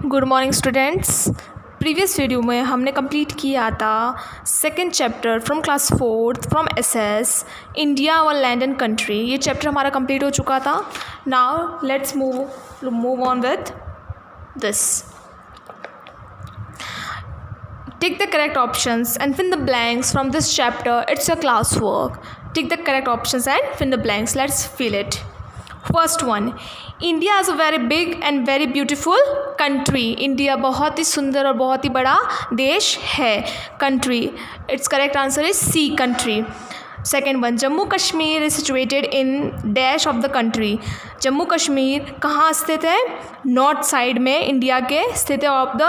Good morning students. Previous video में हमने complete किया था second chapter from class fourth from SS India और लैंड एंड कंट्री। ये चैप्टर हमारा कंप्लीट हो चुका था। Now let's move on with this. Tick the correct options and fill the blanks from this chapter. It's your class work. Tick the correct options and fill the blanks. Let's fill it. First one, India is a very big and very beautiful country. India बहुत ही सुंदर और बहुत ही बड़ा देश है। Country. Its correct answer is C, country. Second one, Jammu Kashmir is situated in dash of the country. Jammu Kashmir कहाँ स्थित है? नॉर्थ साइड में इंडिया के स्थित है, of the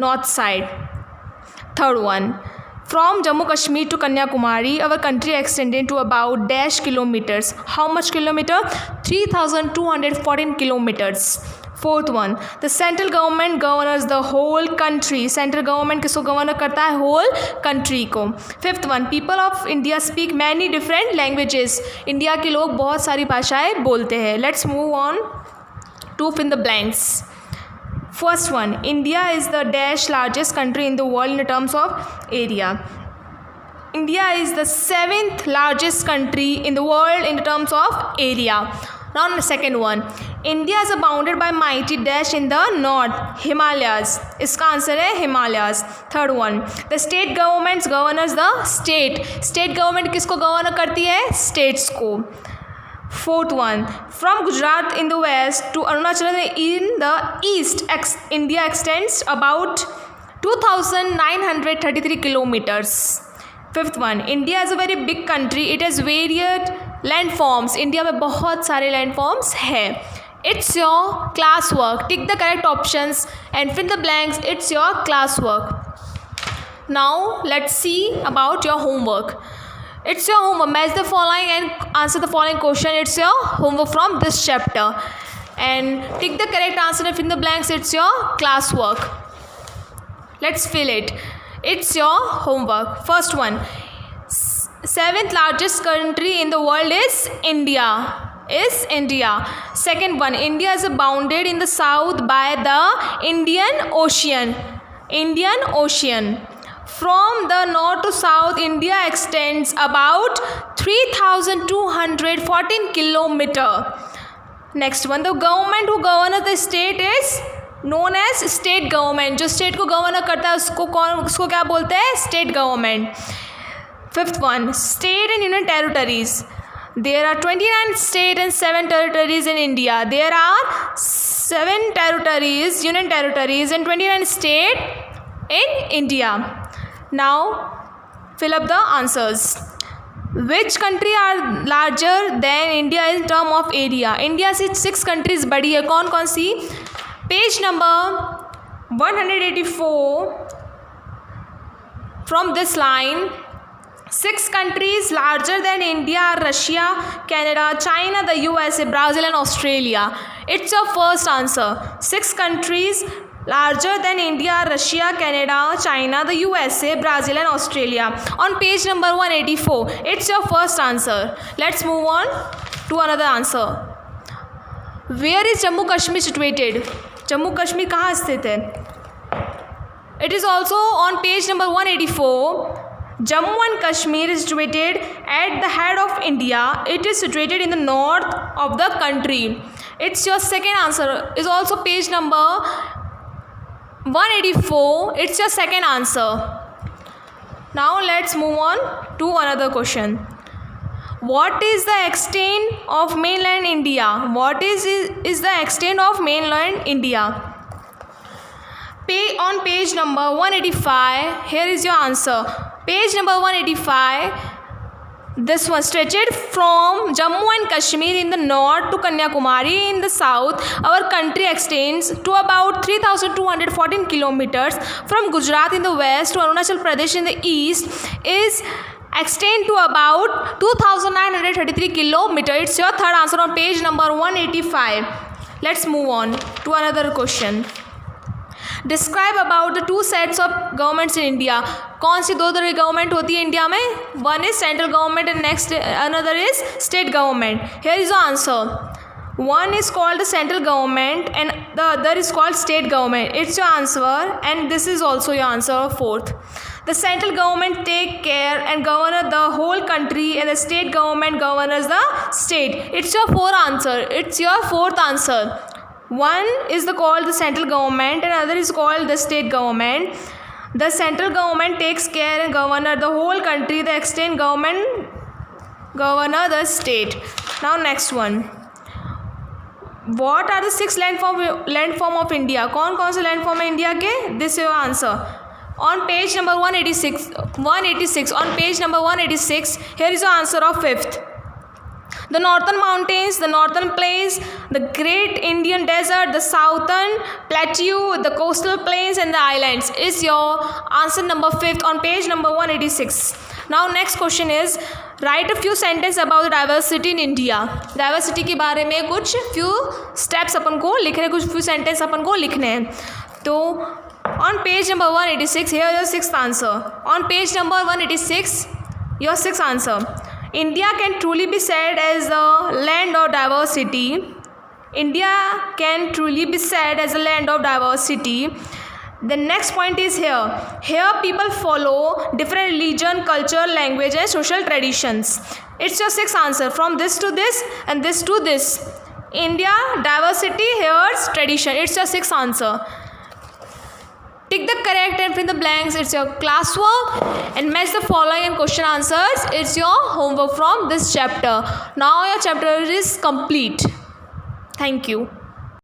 north side. Third one, from Jammu Kashmir to Kanyakumari, our country extended to about dash kilometers. How much kilometer? 3,214 kilometers. Fourth one, the central government governs the whole country. Central government किसको govern करता है? Whole country को. Fifth one, people of India speak many different languages. India के लोग बहुत सारी भाषाएं बोलते हैं. Let's move on to fill the blanks. First one, India is the dash largest country in the world in terms of area. India is the 7th largest country in the world in terms of area. Now the second one, India is bounded by mighty dash in the north, Himalayas. इसका answer है Himalayas. Third one, the state governments governs the state. State government किसको govern करती है? States को. Fourth one, from Gujarat in the west to Arunachal in the east, India extends about 2,933 kilometers. Fifth one, India is a very big country. It has varied landforms. India में बहुत सारे landforms है. It's your class work. Tick the correct options and fill the blanks. It's your class work. Now let's see about your homework. It's your homework. Match the following and answer the following question. It's your homework from this chapter. And tick the correct answer and fill the blanks. It's your class work. Let's fill it. It's your homework. First one. 7th largest country in the world is India. Second one. India is bounded in the south by the Indian Ocean. From the north to south, India extends about 3,214 kilometers. Next one, the government who governs the state is known as state government. जो state को govern करता है उसको क्या बोलते हैं? State government. Fifth one, state and union territories. There are 29 states and 7 territories in India. There are 7 territories, union territories, and 29 states in India. Now fill up the answers. Which country are larger than India in term of area? India से 6 countries बड़ी है. कौन कौन सी? Page number 184 from this line. 6 countries larger than India are Russia, Canada, China, the USA, Brazil and Australia. It's your first answer. 6 countries larger than India, Russia, Canada, China, the USA, Brazil and Australia. On page number 184, it's your first answer. Let's move on to another answer. Where is Jammu Kashmir situated? Jammu Kashmir कहाँ स्थित है? It is also on page number 184. Jammu and Kashmir is situated at the head of India. It is situated in the north of the country. It's your second answer. Is also page number 184. It's your second answer. Now let's move on to another question. What is the extent of mainland India? What is the extent of mainland India? On page number 185, here is your answer. Page number 185. This one, stretched from Jammu and Kashmir in the north to Kanyakumari in the south, our country extends to about 3,214 kilometers. From Gujarat in the west to Arunachal Pradesh in the east is extend to about 2,933 kilometers. It's your third answer on page number 185. Let's move on to another question. Describe about the 2 sets of governments in India. कौन सी 2 तरह की government होती है India में? One is central government and next another is state government. Here is the answer. One is called the central government and the other is called state government. It's your answer, and this is also your answer, fourth. The central government take care and govern the whole country, and the state government governs the state. It's your fourth answer. One is called the central government and other is called the state government. The central government takes care and govern the whole country. The state government govern the state. Now next one. What are the 6 landform of India? कौन से landform है India के? This is your answer. On page number 186. On page number 186, here is your answer of fifth. The northern mountains, the northern plains, the great Indian desert, the southern plateau, the coastal plains and the islands is your answer number fifth on page number 186. Now next question is, write a few sentences about the diversity in India. Diversity के बारे में कुछ few steps अपन को लिखने, कुछ few sentences अपन को लिखने हैं. तो on page number 186, here is your sixth answer. On page number 186, your sixth answer. India can truly be said as a land of diversity. India can truly be said as a land of diversity. The next point is here. Here people follow different religion, culture, language and social traditions. It's your sixth answer. From this to this and this to this. India, diversity, here's tradition. It's your sixth answer. Tick the correct and fill in the blanks. It's your classwork and match the following and question answers. It's your homework from this chapter. Now your chapter is complete. Thank you.